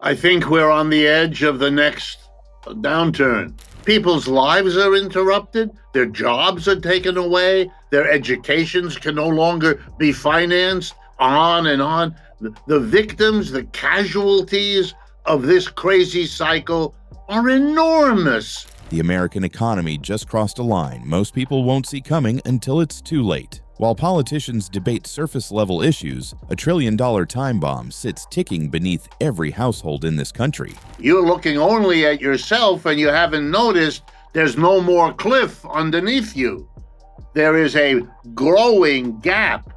I think we're on the edge of the next downturn. People's lives are interrupted, their jobs are taken away, their educations can no longer be financed, on and on. The victims, the casualties of this crazy cycle are enormous. The American economy just crossed a line most people won't see coming until it's too late. While politicians debate surface-level issues, a trillion-dollar time bomb sits ticking beneath every household in this country. You're looking only at yourself and you haven't noticed there's no more cliff underneath you. There is a growing gap.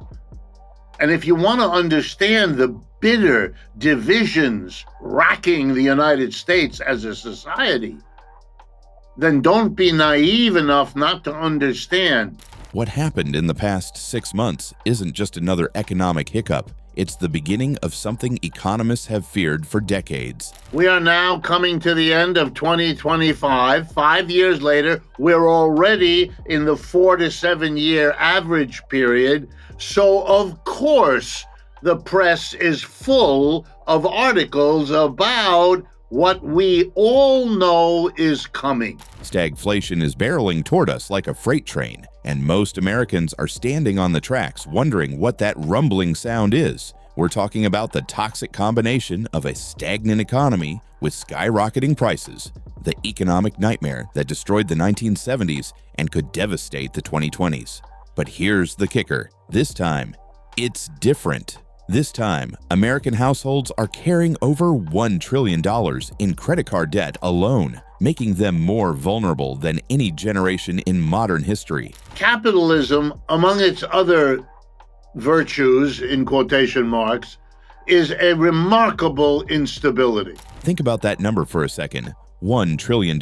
And if you want to understand the bitter divisions racking the United States as a society, then don't be naive enough not to understand. What happened in the past 6 months isn't just another economic hiccup. It's the beginning of something economists have feared for decades. We are now coming to the end of 2025. 5 years later, we're already in the 4 to 7 year average period. So, of course, the press is full of articles about what we all know is coming. Stagflation is barreling toward us like a freight train, and most Americans are standing on the tracks wondering what that rumbling sound is. We're talking about the toxic combination of a stagnant economy with skyrocketing prices, the economic nightmare that destroyed the 1970s and could devastate the 2020s. But here's the kicker. This time, it's different. This time, American households are carrying over $1 trillion in credit card debt alone, making them more vulnerable than any generation in modern history. Capitalism, among its other virtues, in quotation marks, is a remarkable instability. Think about that number for a second. $1 trillion.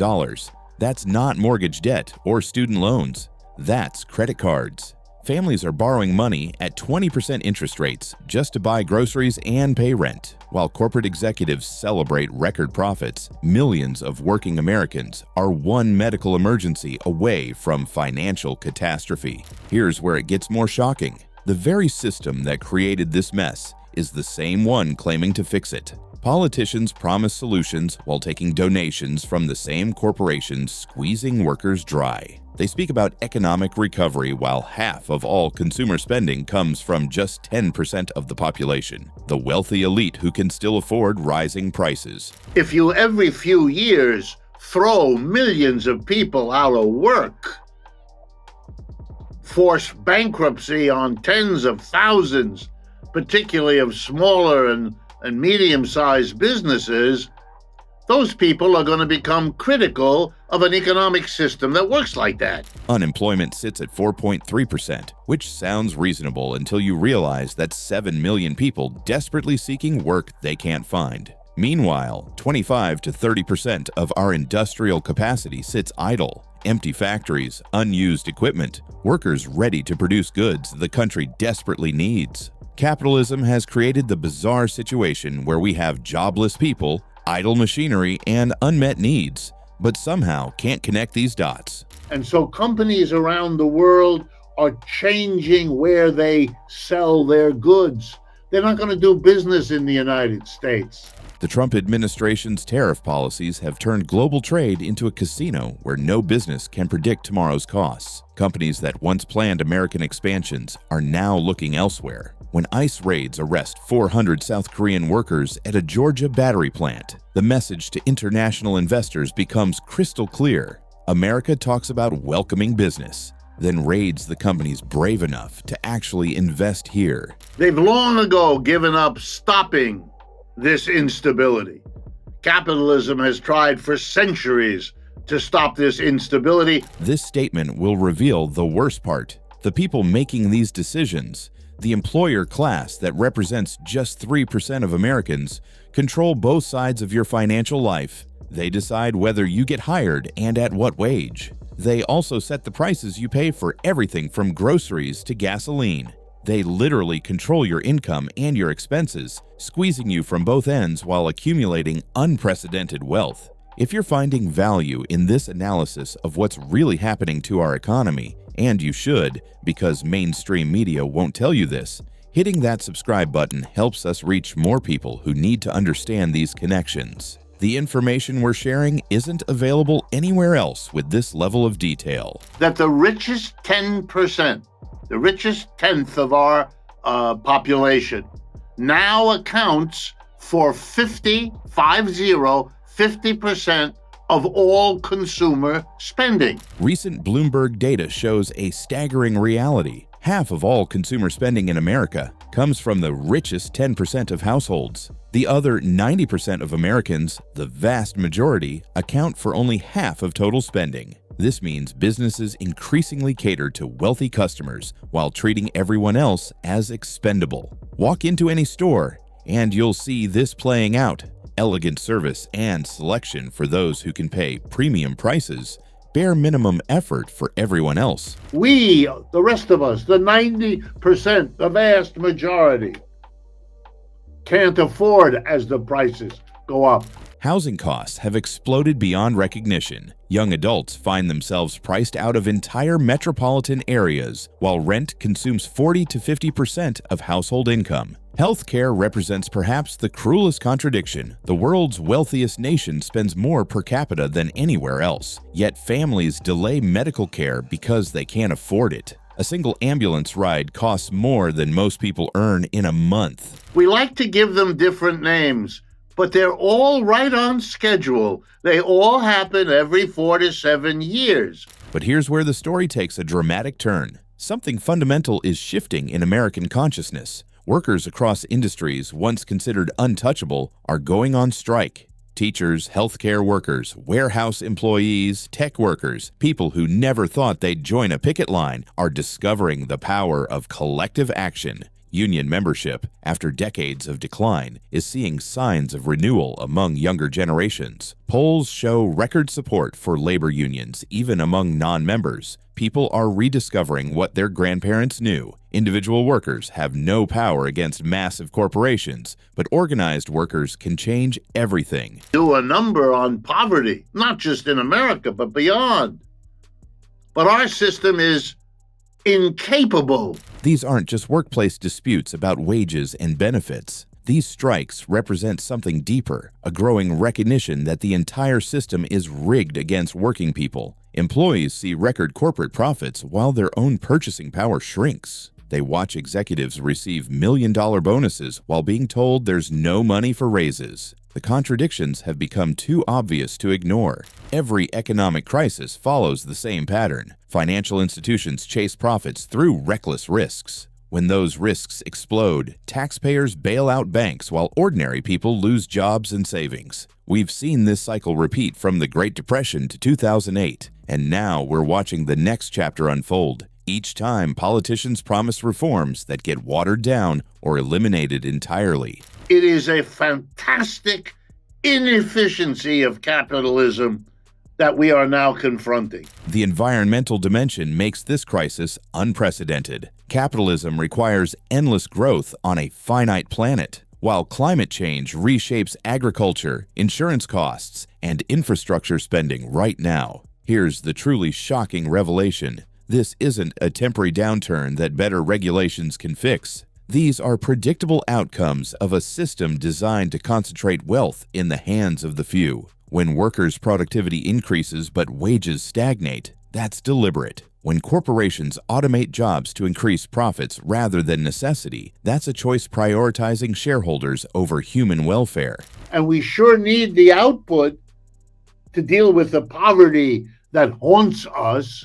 That's not mortgage debt or student loans. That's credit cards. Families are borrowing money at 20% interest rates just to buy groceries and pay rent. While corporate executives celebrate record profits, millions of working Americans are one medical emergency away from financial catastrophe. Here's where it gets more shocking. The very system that created this mess is the same one claiming to fix it. Politicians promise solutions while taking donations from the same corporations, squeezing workers dry. They speak about economic recovery while half of all consumer spending comes from just 10% of the population, the wealthy elite who can still afford rising prices. If you every few years throw millions of people out of work, force bankruptcy on tens of thousands, particularly of smaller and medium-sized businesses, those people are going to become critical of an economic system that works like that. Unemployment sits at 4.3%, which sounds reasonable until you realize that's 7 million people desperately seeking work they can't find. Meanwhile, 25 to 30% of our industrial capacity sits idle. Empty factories, unused equipment, workers ready to produce goods the country desperately needs. Capitalism has created the bizarre situation where we have jobless people, idle machinery, and unmet needs, but somehow can't connect these dots. And so companies around the world are changing where they sell their goods. They're not going to do business in the United States. The Trump administration's tariff policies have turned global trade into a casino where no business can predict tomorrow's costs. Companies that once planned American expansions are now looking elsewhere. When ICE raids arrest 400 South Korean workers at a Georgia battery plant, the message to international investors becomes crystal clear. America talks about welcoming business, then raids the companies brave enough to actually invest here. They've long ago given up stopping this instability. Capitalism has tried for centuries to stop this instability. This statement will reveal the worst part. The people making these decisions, the employer class that represents just 3% of Americans, control both sides of your financial life. They decide whether you get hired and at what wage. They also set the prices you pay for everything from groceries to gasoline. They literally control your income and your expenses, squeezing you from both ends while accumulating unprecedented wealth. If you're finding value in this analysis of what's really happening to our economy, and you should, because mainstream media won't tell you this, Hitting that subscribe button helps us reach more people who need to understand these connections. The information we're sharing isn't available anywhere else with this level of detail. That the richest 10%, the richest tenth of our population, now accounts for 50% of all consumer spending. Recent Bloomberg data shows a staggering reality. Half of all consumer spending in America comes from the richest 10% of households. The other 90% of Americans, the vast majority, account for only half of total spending. This means businesses increasingly cater to wealthy customers while treating everyone else as expendable. Walk into any store and you'll see this playing out. Elegant service and selection for those who can pay premium prices, bare minimum effort for everyone else. We, the rest of us, the 90%, the vast majority, can't afford as the prices go up. Housing costs have exploded beyond recognition. Young adults find themselves priced out of entire metropolitan areas, while rent consumes 40 to 50% of household income. Healthcare represents perhaps the cruelest contradiction. The world's wealthiest nation spends more per capita than anywhere else, yet families delay medical care because they can't afford it. A single ambulance ride costs more than most people earn in a month. We like to give them different names, but they're all right on schedule. They all happen every 4 to 7 years. But here's where the story takes a dramatic turn. Something fundamental is shifting in American consciousness. Workers across industries once considered untouchable are going on strike. Teachers, healthcare workers, warehouse employees, tech workers, people who never thought they'd join a picket line are discovering the power of collective action. Union membership, after decades of decline, is seeing signs of renewal among younger generations. Polls show record support for labor unions, even among non-members. People are rediscovering what their grandparents knew. Individual workers have no power against massive corporations, but organized workers can change everything. Do a number on poverty, not just in America, but beyond. But our system is incapable. These aren't just workplace disputes about wages and benefits. These strikes represent something deeper, a growing recognition that the entire system is rigged against working people. Employees see record corporate profits while their own purchasing power shrinks. They watch executives receive million-dollar bonuses while being told there's no money for raises. The contradictions have become too obvious to ignore. Every economic crisis follows the same pattern. Financial institutions chase profits through reckless risks. When those risks explode, taxpayers bail out banks while ordinary people lose jobs and savings. We've seen this cycle repeat from the Great Depression to 2008, and now we're watching the next chapter unfold. Each time, politicians promise reforms that get watered down or eliminated entirely. It is a fantastic inefficiency of capitalism that we are now confronting. The environmental dimension makes this crisis unprecedented. Capitalism requires endless growth on a finite planet, while climate change reshapes agriculture, insurance costs, and infrastructure spending right now. Here's the truly shocking revelation. This isn't a temporary downturn that better regulations can fix. These are predictable outcomes of a system designed to concentrate wealth in the hands of the few. When workers' productivity increases but wages stagnate, that's deliberate. When corporations automate jobs to increase profits rather than necessity, that's a choice prioritizing shareholders over human welfare. And we sure need the output to deal with the poverty that haunts us,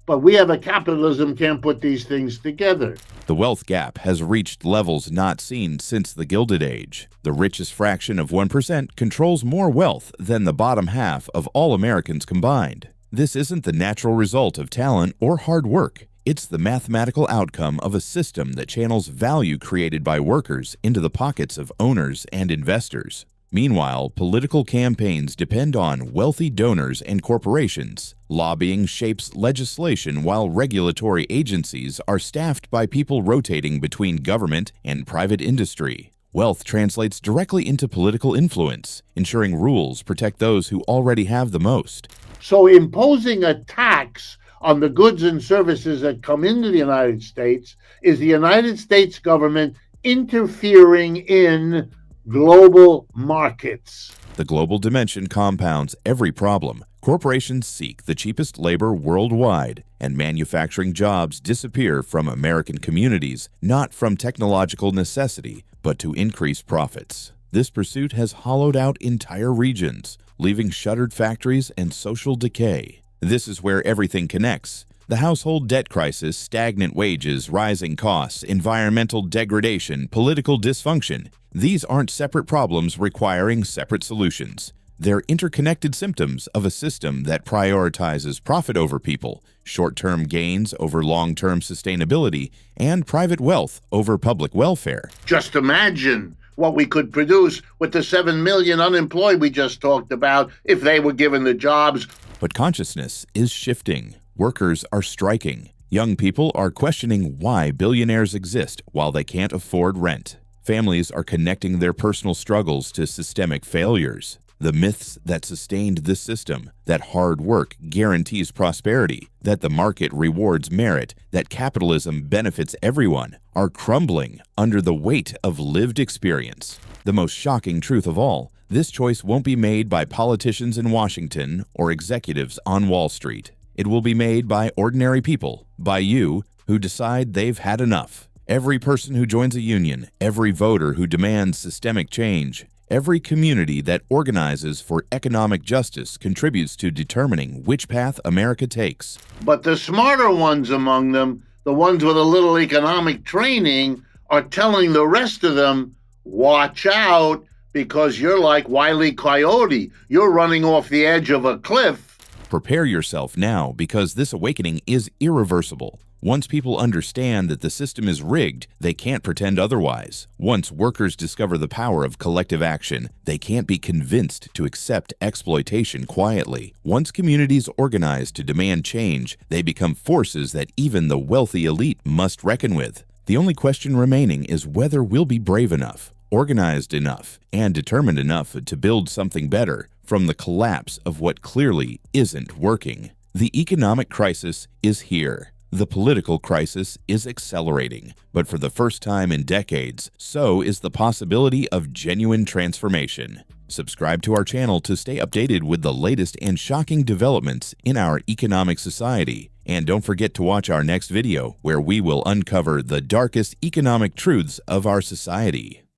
but we have a capitalism can't put these things together. The wealth gap has reached levels not seen since the Gilded Age. The richest fraction of 1% controls more wealth than the bottom half of all Americans combined. This isn't the natural result of talent or hard work. It's the mathematical outcome of a system that channels value created by workers into the pockets of owners and investors. Meanwhile, political campaigns depend on wealthy donors and corporations. Lobbying shapes legislation while regulatory agencies are staffed by people rotating between government and private industry. Wealth translates directly into political influence, ensuring rules protect those who already have the most. So imposing a tax on the goods and services that come into the United States is the United States government interfering in global markets. The global dimension compounds every problem. Corporations seek the cheapest labor worldwide, and manufacturing jobs disappear from American communities, not from technological necessity, but to increase profits. This pursuit has hollowed out entire regions, leaving shuttered factories and social decay. This is where everything connects. The household debt crisis, stagnant wages, rising costs, environmental degradation, political dysfunction. These aren't separate problems requiring separate solutions. They're interconnected symptoms of a system that prioritizes profit over people, short-term gains over long-term sustainability, and private wealth over public welfare. Just imagine what we could produce with the 7 million unemployed we just talked about if they were given the jobs. But consciousness is shifting. Workers are striking. Young people are questioning why billionaires exist while they can't afford rent. Families are connecting their personal struggles to systemic failures. The myths that sustained this system, that hard work guarantees prosperity, that the market rewards merit, that capitalism benefits everyone, are crumbling under the weight of lived experience. The most shocking truth of all, this choice won't be made by politicians in Washington or executives on Wall Street. It will be made by ordinary people, by you, who decide they've had enough. Every person who joins a union, every voter who demands systemic change, every community that organizes for economic justice contributes to determining which path America takes. But the smarter ones among them, the ones with a little economic training, are telling the rest of them, watch out, because you're like Wile E. Coyote. You're running off the edge of a cliff. Prepare yourself now, because this awakening is irreversible. Once people understand that the system is rigged, they can't pretend otherwise. Once workers discover the power of collective action, they can't be convinced to accept exploitation quietly. Once communities organize to demand change, they become forces that even the wealthy elite must reckon with. The only question remaining is whether we'll be brave enough, organized enough, and determined enough to build something better from the collapse of what clearly isn't working. The economic crisis is here. The political crisis is accelerating, but for the first time in decades, so is the possibility of genuine transformation. Subscribe to our channel to stay updated with the latest and shocking developments in our economic society. And don't forget to watch our next video, where we will uncover the darkest economic truths of our society.